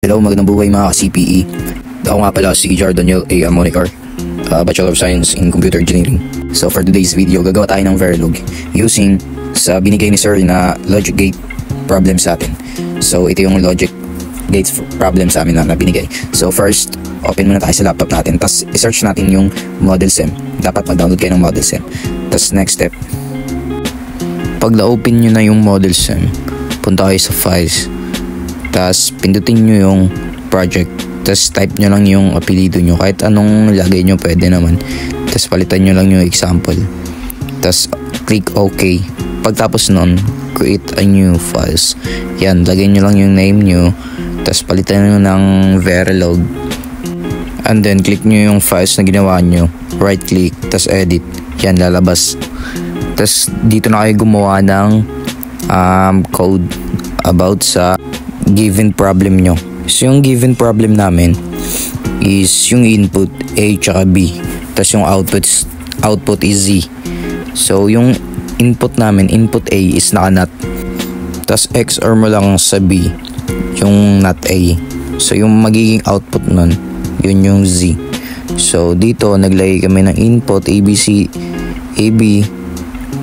Hello, magandang buhay mga ka-CPE. Ako nga pala si Jardoniel A. Amonicar, Bachelor of Science in Computer Engineering. So for today's video, gagawa tayo ng Verilog using sa binigay ni Sir na logic gate problem sa atin. So ito yung logic gates problem sa amin na binigay. So first, open muna tayo sa laptop natin. Tapos i-search natin yung ModelSem. Dapat mag-download kayo ng ModelSem. Tapos next step, pag na-open nyo na yung ModelSem, punta kayo sa Files. Tapos pindutin nyo yung project. Tapos type nyo lang yung apelido nyo. Kahit anong lagay nyo pwede naman. Tapos palitan nyo lang yung example. Tapos click OK. Pagtapos nun, create a new files. Yan, lagay nyo lang yung name nyo. Tapos palitan nyo ng Verilog. And then click nyo yung files na ginawa nyo. Right click, tapos edit. Yan, lalabas. Tapos dito na kayo gumawa ng code about sa given problem nyo. So yung given problem namin is yung input A tsaka B. Tapos yung output is Z. So yung input namin, input A is naka-NOT. Tapos XOR mo lang sa B yung NOT A. So yung magiging output nun, yun yung Z. So dito naglagay kami ng input ABC AB.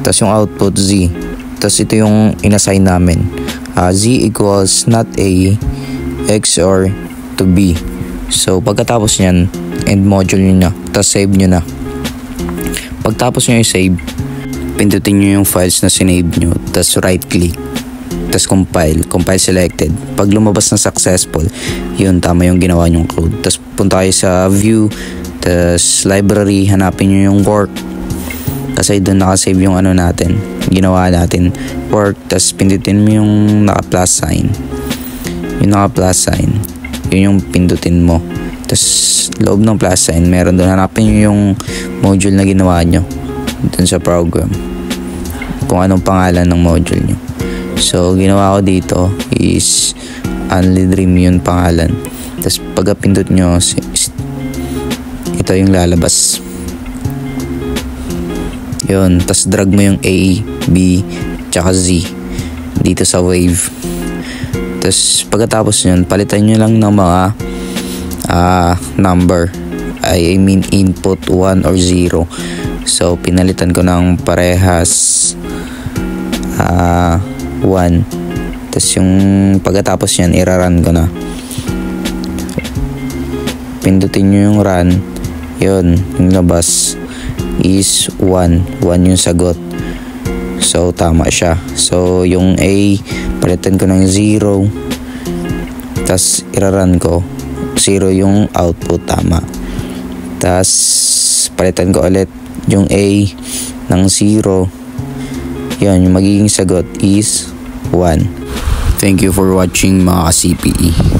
Tapos yung output Z. Tapos ito yung inassign namin. Z equals not A XOR to B. So pagkatapos nyan, end module nyo na. Tapos save nyo na. Pagtapos nyo i-save, pindutin nyo yung files na sinave nyo. Tapos right click. Tapos compile selected. Pag lumabas na successful, yun, tama yung ginawa nyong code. Tapos punta kayo sa view. Tapos library, hanapin nyo yung work. Kasi doon nakasave yung ano natin, ginawa natin, work. Tapos pindutin mo yung naka-plus sign. Yung naka-plus sign, yun yung pindutin mo. Tapos loob ng plus sign, meron doon. Hanapin nyo yung module na ginawa nyo doon sa program. Kung anong pangalan ng module nyo. So ginawa ko dito is Only Dream yung pangalan. Tapos pag pindot nyo, ito yung lalabas. Yun, tas drag mo yung A, B, tsaka Z dito sa wave. Tas pagkatapos yun, palitan nyo lang ng mga number. I mean input 1 or 0. So pinalitan ko ng parehas 1. Tas yung pagkatapos yan, irarun ko na. Pindutin nyo yung run. Yun, yung labas is 1 yung sagot. So tama siya. So yung A, palitan ko ng 0. Tas irarun ko, 0 yung output, tama. Tas palitan ko ulit yung A ng 0. Yan, yung magiging sagot is 1. Thank you for watching mga ka-CPE.